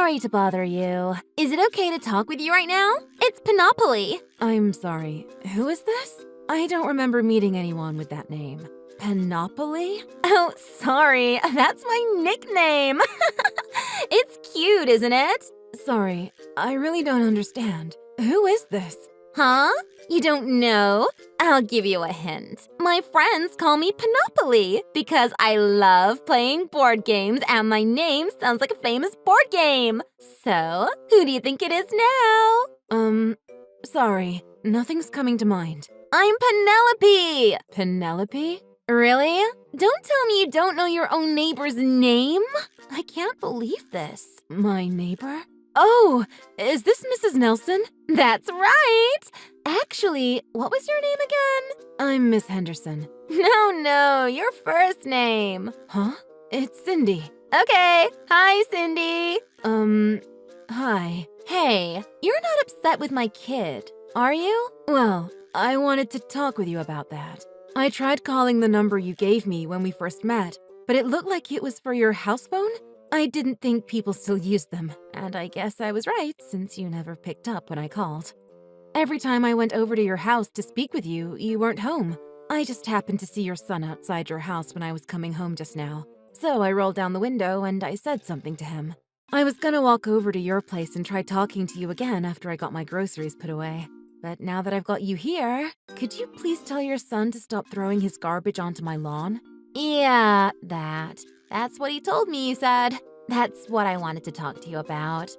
Sorry to bother you. Is it okay to talk with you right now? It's Panoply. I'm sorry. Who is this? I don't remember meeting anyone with that name. Panoply? Oh, sorry. That's my nickname. It's cute, isn't it? Sorry, I really don't understand. Who is this? Huh? You don't know? I'll give you a hint. My friends call me Panoply because I love playing board games and my name sounds like a famous board game. So, who do you think it is now? Sorry, nothing's coming to mind. I'm Penelope! Penelope? Really? Don't tell me you don't know your own neighbor's name? I can't believe this. My neighbor? Oh, is this Mrs. Nelson? That's right! Actually, what was your name again? I'm Miss Henderson. No, your first name. Huh? It's Cindy. Okay, hi, Cindy. Hi. Hey, you're not upset with my kid, are you? Well, I wanted to talk with you about that. I tried calling the number you gave me when we first met, but it looked like it was for your house phone. I didn't think people still used them, and I guess I was right since you never picked up when I called. Every time I went over to your house to speak with you, you weren't home. I just happened to see your son outside your house when I was coming home just now. So I rolled down the window and I said something to him. I was gonna walk over to your place and try talking to you again after I got my groceries put away. But now that I've got you here, could you please tell your son to stop throwing his garbage onto my lawn? Yeah, That's what he told me, you said. That's what I wanted to talk to you about.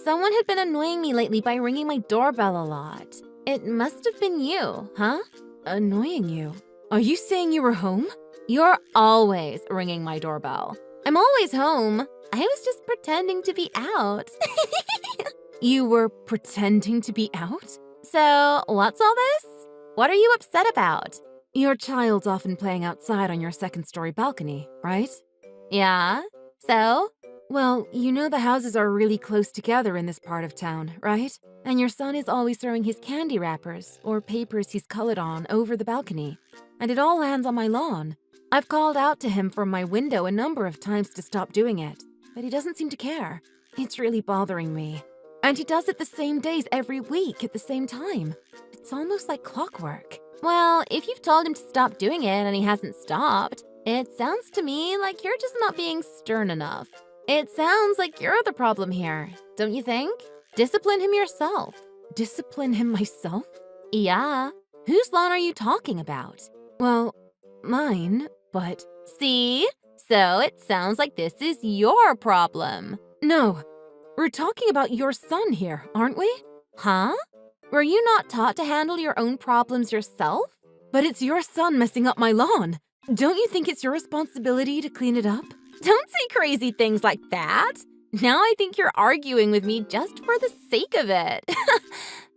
Someone had been annoying me lately by ringing my doorbell a lot. It must have been you, huh? Annoying you? Are you saying you were home? You're always ringing my doorbell. I'm always home. I was just pretending to be out. You were pretending to be out? So, what's all this? What are you upset about? Your child's often playing outside on your second-story balcony, right? Yeah? So? Well, you know the houses are really close together in this part of town, right? And your son is always throwing his candy wrappers or papers he's colored on over the balcony. And it all lands on my lawn. I've called out to him from my window a number of times to stop doing it, but he doesn't seem to care. It's really bothering me. And he does it the same days every week at the same time. It's almost like clockwork. Well, if you've told him to stop doing it and he hasn't stopped, it sounds to me like you're just not being stern enough. It sounds like you're the problem here, don't you think? Discipline him yourself. Discipline him myself? Yeah. Whose lawn are you talking about? Well, mine, but... See? So it sounds like this is your problem. No, we're talking about your son here, aren't we? Huh? Were you not taught to handle your own problems yourself? But it's your son messing up my lawn. Don't you think it's your responsibility to clean it up? Don't say crazy things like that. Now I think you're arguing with me just for the sake of it.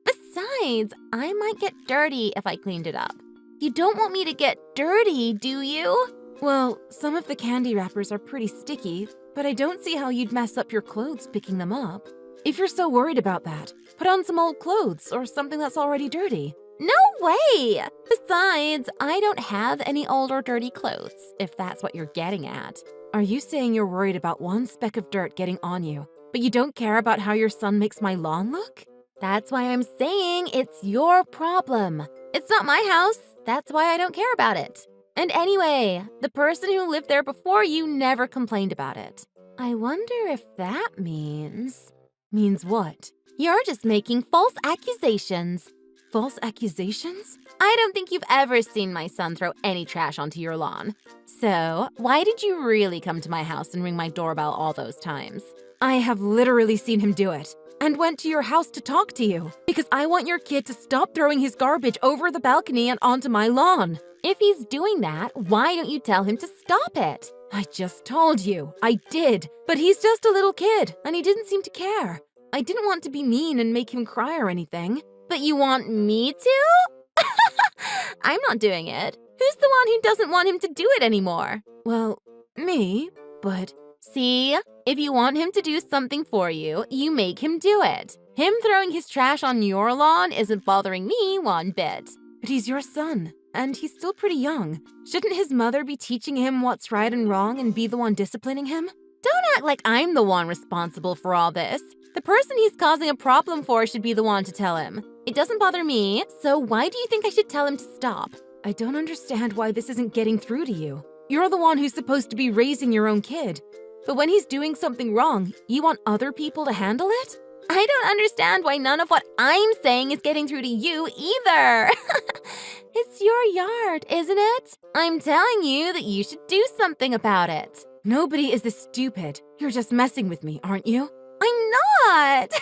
Besides, I might get dirty if I cleaned it up. You don't want me to get dirty, do you? Well, some of the candy wrappers are pretty sticky, but I don't see how you'd mess up your clothes picking them up. If you're so worried about that, put on some old clothes or something that's already dirty. No way! Besides, I don't have any old or dirty clothes, if that's what you're getting at. Are you saying you're worried about one speck of dirt getting on you, but you don't care about how your son makes my lawn look? That's why I'm saying it's your problem. It's not my house. That's why I don't care about it. And anyway, the person who lived there before you never complained about it. I wonder if that means... Means what? You're just making false accusations. False accusations? I don't think you've ever seen my son throw any trash onto your lawn. So, why did you really come to my house and ring my doorbell all those times? I have literally seen him do it, and went to your house to talk to you, because I want your kid to stop throwing his garbage over the balcony and onto my lawn. If he's doing that, why don't you tell him to stop it? I just told you. I did. But he's just a little kid, and he didn't seem to care. I didn't want to be mean and make him cry or anything. But you want me to? I'm not doing it. Who's the one who doesn't want him to do it anymore? Well, me, but... See? If you want him to do something for you, you make him do it. Him throwing his trash on your lawn isn't bothering me one bit. But he's your son, and he's still pretty young. Shouldn't his mother be teaching him what's right and wrong and be the one disciplining him? Don't act like I'm the one responsible for all this. The person he's causing a problem for should be the one to tell him. It doesn't bother me, so why do you think I should tell him to stop? I don't understand why this isn't getting through to you. You're the one who's supposed to be raising your own kid. But when he's doing something wrong, you want other people to handle it? I don't understand why none of what I'm saying is getting through to you either. It's your yard, isn't it? I'm telling you that you should do something about it. Nobody is this stupid. You're just messing with me, aren't you? I'm not.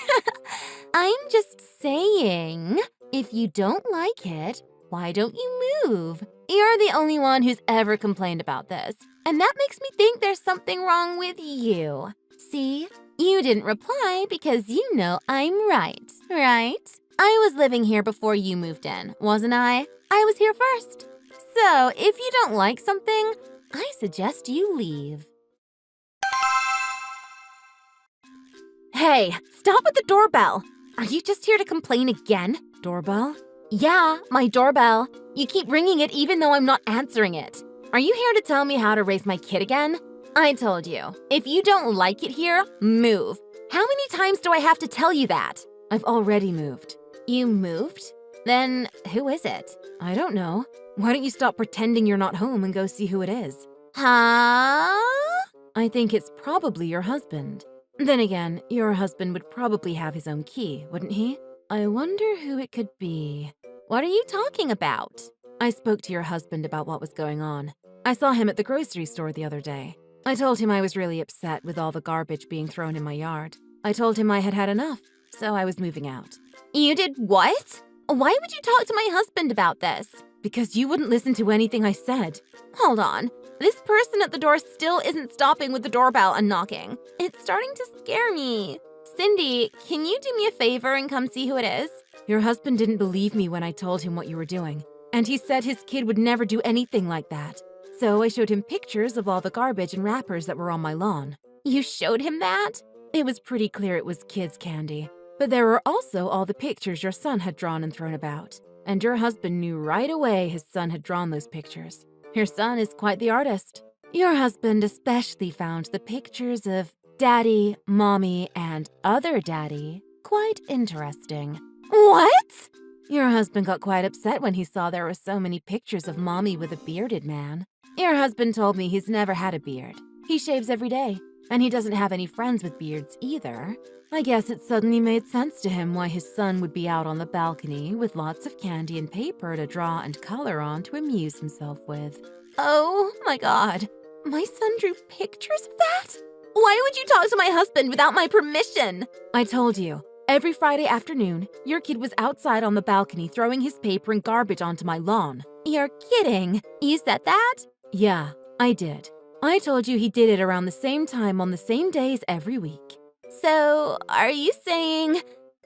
I'm just saying, if you don't like it, why don't you move? You're the only one who's ever complained about this, and that makes me think there's something wrong with you. See? You didn't reply because you know I'm right, right? I was living here before you moved in, wasn't I? I was here first. So, if you don't like something, I suggest you leave. Hey, stop with the doorbell. Are you just here to complain again? Doorbell? Yeah, my doorbell. You keep ringing it even though I'm not answering it. Are you here to tell me how to raise my kid again? I told you, if you don't like it here, move. How many times do I have to tell you that? I've already moved. You moved? Then who is it? I don't know. Why don't you stop pretending you're not home and go see who it is? Huh? I think it's probably your husband. Then again, your husband would probably have his own key, wouldn't he? I wonder who it could be. What are you talking about? I spoke to your husband about what was going on. I saw him at the grocery store the other day. I told him I was really upset with all the garbage being thrown in my yard. I told him I had had enough, so I was moving out. You did what? Why would you talk to my husband about this? Because you wouldn't listen to anything I said. Hold on. This person at the door still isn't stopping with the doorbell and knocking. It's starting to scare me. Cindy, can you do me a favor and come see who it is? Your husband didn't believe me when I told him what you were doing, and he said his kid would never do anything like that. So I showed him pictures of all the garbage and wrappers that were on my lawn. You showed him that? It was pretty clear it was kids' candy. But there were also all the pictures your son had drawn and thrown about. And your husband knew right away his son had drawn those pictures. Your son is quite the artist. Your husband especially found the pictures of Daddy, Mommy, and other Daddy quite interesting. What? Your husband got quite upset when he saw there were so many pictures of Mommy with a bearded man. Your husband told me he's never had a beard. He shaves every day, and he doesn't have any friends with beards either. I guess it suddenly made sense to him why his son would be out on the balcony with lots of candy and paper to draw and color on to amuse himself with. Oh my God. My son drew pictures of that? Why would you talk to my husband without my permission? I told you. Every Friday afternoon, your kid was outside on the balcony throwing his paper and garbage onto my lawn. You're kidding. You said that? Yeah, I did. I told you he did it around the same time on the same days every week. So, are you saying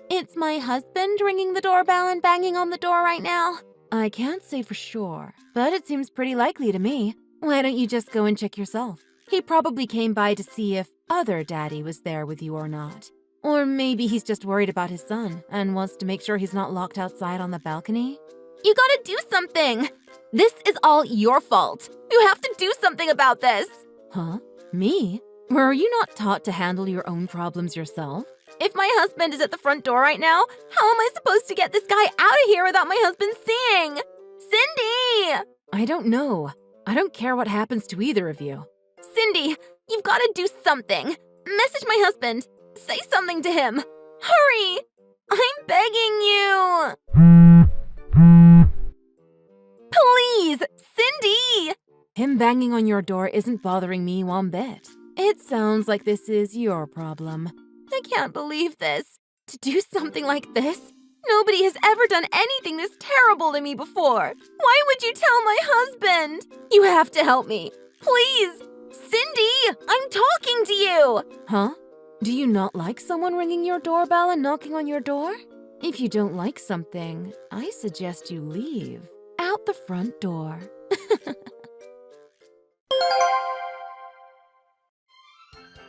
it's my husband ringing the doorbell and banging on the door right now? I can't say for sure, but it seems pretty likely to me. Why don't you just go and check yourself? He probably came by to see if other Daddy was there with you or not. Or maybe he's just worried about his son and wants to make sure he's not locked outside on the balcony. You gotta do something! This is all your fault. You have to do something about this. Huh? Me? Were you not taught to handle your own problems yourself? If my husband is at the front door right now, how am I supposed to get this guy out of here without my husband seeing? Cindy! I don't know. I don't care what happens to either of you. Cindy, you've gotta do something. Message my husband. Say something to him. Hurry! I'm begging you! Please, Cindy! Him banging on your door isn't bothering me one bit. It sounds like this is your problem. I can't believe this. To do something like this? Nobody has ever done anything this terrible to me before. Why would you tell my husband? You have to help me. Please! Cindy! I'm talking to you! Huh? Do you not like someone ringing your doorbell and knocking on your door? If you don't like something, I suggest you leave. Out the front door.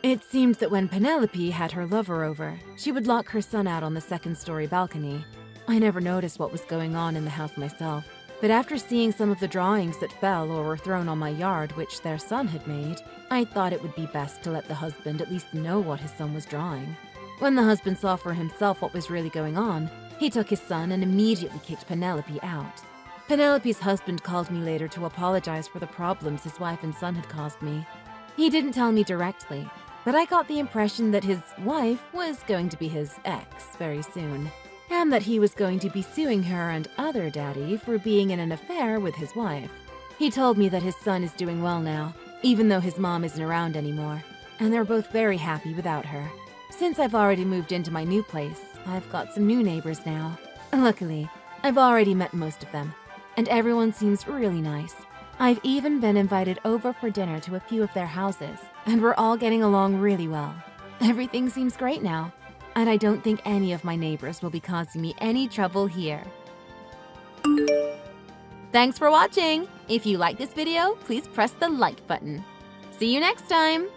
It seemed that when Penelope had her lover over, she would lock her son out on the second-story balcony. I never noticed what was going on in the house myself. But after seeing some of the drawings that fell or were thrown on my yard, which their son had made, I thought it would be best to let the husband at least know what his son was drawing. When the husband saw for himself what was really going on, he took his son and immediately kicked Penelope out. Penelope's husband called me later to apologize for the problems his wife and son had caused me. He didn't tell me directly, but I got the impression that his wife was going to be his ex very soon, and that he was going to be suing her and other daddy for being in an affair with his wife. He told me that his son is doing well now, even though his mom isn't around anymore, and they're both very happy without her. Since I've already moved into my new place, I've got some new neighbors now. Luckily, I've already met most of them, and everyone seems really nice. I've even been invited over for dinner to a few of their houses, and we're all getting along really well. Everything seems great now, and I don't think any of my neighbors will be causing me any trouble here. Thanks for watching! If you like this video, please press the like button. See you next time!